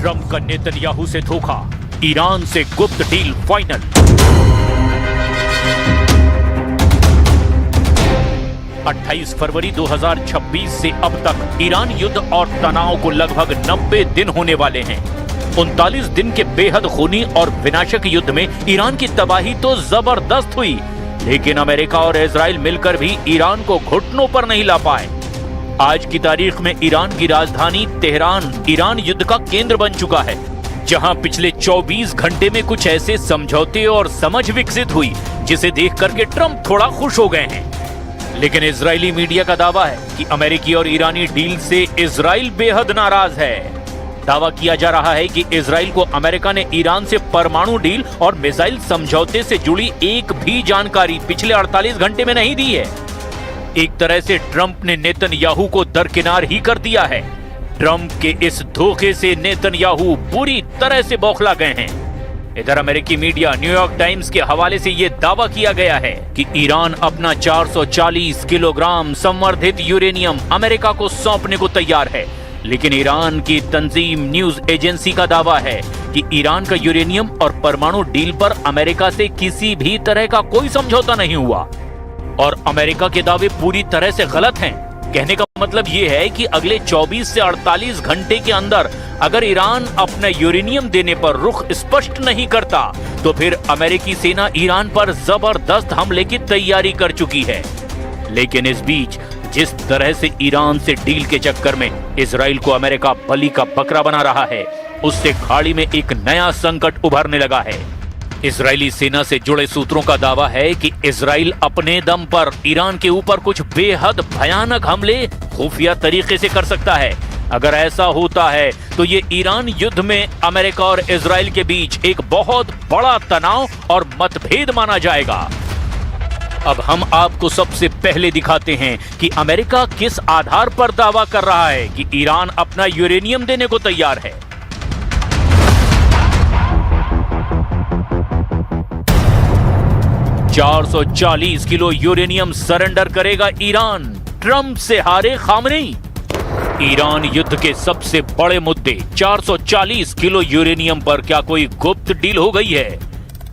Trump का Netanyahu से धोखा, ईरान से गुप्त डील फाइनल। 28 फरवरी 2026 से अब तक ईरान युद्ध और तनाव को लगभग 90 दिन होने वाले हैं। 39 दिन के बेहद खूनी और विनाशक युद्ध में ईरान की तबाही तो जबरदस्त हुई, लेकिन अमेरिका और इजराइल मिलकर भी ईरान को घुटनों पर नहीं ला पाए। आज की तारीख में ईरान की राजधानी तेहरान ईरान युद्ध का केंद्र बन चुका है, जहां पिछले 24 घंटे में कुछ ऐसे समझौते और समझ विकसित हुई जिसे देख करके ट्रंप थोड़ा खुश हो गए हैं। लेकिन इजरायली मीडिया का दावा है कि अमेरिकी और ईरानी डील से इजराइल बेहद नाराज है। दावा किया जा रहा है कि इजराइल को अमेरिका ने ईरान से परमाणु डील और मिसाइल समझौते से जुड़ी एक भी जानकारी पिछले 48 घंटे में नहीं दी है। एक तरह से ट्रंप ने नेतन्याहू को दरकिनार ही कर दिया है। ट्रंप के इस धोखे से नेतन्याहू बुरी तरह से बौखला गए हैं। इधर अमेरिकी मीडिया न्यूयॉर्क टाइम्स के हवाले से यह दावा किया गया है कि ईरान अपना 440 किलोग्राम संवर्धित यूरेनियम अमेरिका को सौंपने को तैयार है, लेकिन ईरान की तंजीम न्यूज एजेंसी का दावा है कि ईरान का यूरेनियम और परमाणु डील पर अमेरिका से किसी भी तरह का कोई समझौता नहीं हुआ और अमेरिका के दावे पूरी तरह से गलत हैं। कहने का मतलब यह है कि अगले 24 से 48 घंटे के अंदर अगर ईरान अपना यूरेनियम देने पर रुख स्पष्ट नहीं करता तो फिर अमेरिकी सेना ईरान पर जबरदस्त हमले की तैयारी कर चुकी है। लेकिन इस बीच जिस तरह से ईरान से डील के चक्कर में इजराइल को अमेरिका बलि का बकरा बना रहा है, उससे खाड़ी में एक नया संकट उभरने लगा है। इजरायली सेना से जुड़े सूत्रों का दावा है कि इजराइल अपने दम पर ईरान के ऊपर कुछ बेहद भयानक हमले खुफिया तरीके से कर सकता है। अगर ऐसा होता है तो ये ईरान युद्ध में अमेरिका और इजराइल के बीच एक बहुत बड़ा तनाव और मतभेद माना जाएगा। अब हम आपको सबसे पहले दिखाते हैं कि अमेरिका किस आधार पर दावा कर रहा है कि ईरान अपना यूरेनियम देने को तैयार है। $440 किलो यूरेनियम सरेंडर करेगा ईरान, ट्रंप से हारे खामनेई। ईरान युद्ध के सबसे बड़े मुद्दे 440 किलो यूरेनियम पर क्या कोई गुप्त डील हो गई है?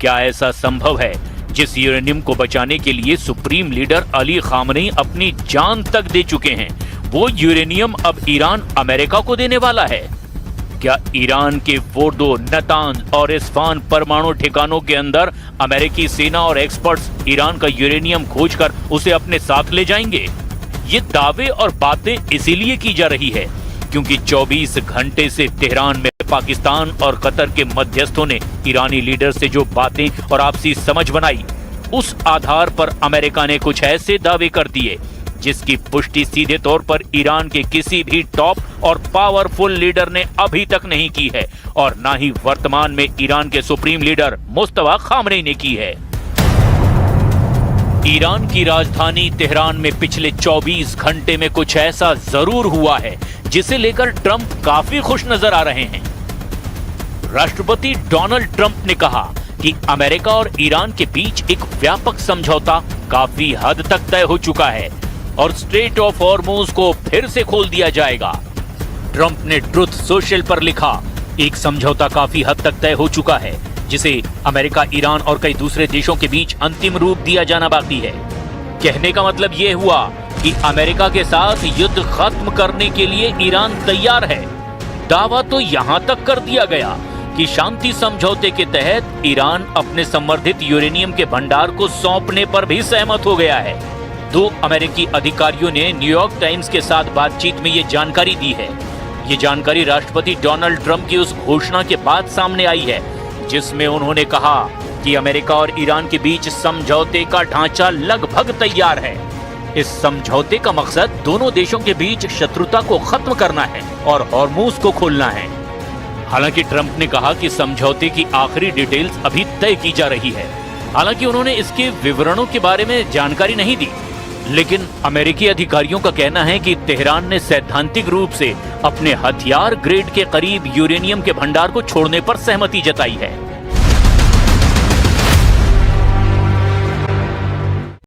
क्या ऐसा संभव है जिस यूरेनियम को बचाने के लिए सुप्रीम लीडर अली खामनेई अपनी जान तक दे चुके हैं, वो यूरेनियम अब ईरान अमेरिका को देने वाला है? क्या ईरान के फोर्दो, नतांज और इस्फान परमाणु ठिकानों के अंदर अमेरिकी सेना और एक्सपर्ट्स ईरान का यूरेनियम खोजकर उसे अपने साथ ले जाएंगे? ये दावे और बातें इसीलिए की जा रही है क्योंकि 24 घंटे से तेहरान में पाकिस्तान और कतर के मध्यस्थों ने ईरानी लीडर से जो बातें और आपसी समझ बनाई, उस आधार पर अमेरिका ने कुछ ऐसे दावे कर दिए जिसकी पुष्टि सीधे तौर पर ईरान के किसी भी टॉप और पावरफुल लीडर ने अभी तक नहीं की है और ना ही वर्तमान में ईरान के सुप्रीम लीडर मुस्तफा खामनेई ने की है। ईरान की राजधानी तेहरान में पिछले 24 घंटे में कुछ ऐसा जरूर हुआ है जिसे लेकर ट्रंप काफी खुश नजर आ रहे हैं। राष्ट्रपति डोनाल्ड ट्रंप ने कहा कि अमेरिका और ईरान के बीच एक व्यापक समझौता काफी हद तक तय हो चुका है और स्ट्रेट ऑफ हॉर्मुज को फिर से खोल दिया जाएगा। ट्रंप ने ट्रुथ सोशल पर लिखा, एक समझौता काफी हद तक तय हो चुका है जिसे अमेरिका, ईरान और कई दूसरे देशों के बीच अंतिम रूप दिया जाना बाकी है। कहने का मतलब यह हुआ कि अमेरिका के साथ युद्ध खत्म करने के लिए ईरान तैयार है। दावा तो यहां तक कर दिया गया कि शांति समझौते के तहत ईरान अपने संवर्धित यूरेनियम के भंडार को सौंपने पर भी सहमत हो गया है। 2 अमेरिकी अधिकारियों ने न्यूयॉर्क टाइम्स के साथ बातचीत में ये जानकारी दी है। ये जानकारी राष्ट्रपति डोनाल्ड ट्रंप की उस घोषणा के बाद सामने आई है जिसमें उन्होंने कहा कि अमेरिका और ईरान के बीच समझौते का ढांचा लगभग तैयार है। इस समझौते का मकसद दोनों देशों के बीच शत्रुता को खत्म करना है और हॉर्मुज को खोलना है। हालांकि ट्रंप ने कहा कि समझौते की आखिरी डिटेल्स अभी तय की जा रही है। हालांकि उन्होंने इसके विवरणों के बारे में जानकारी नहीं दी, लेकिन अमेरिकी अधिकारियों का कहना है कि तेहरान ने सैद्धांतिक रूप से अपने हथियार ग्रेड के करीब यूरेनियम के भंडार को छोड़ने पर सहमति जताई है।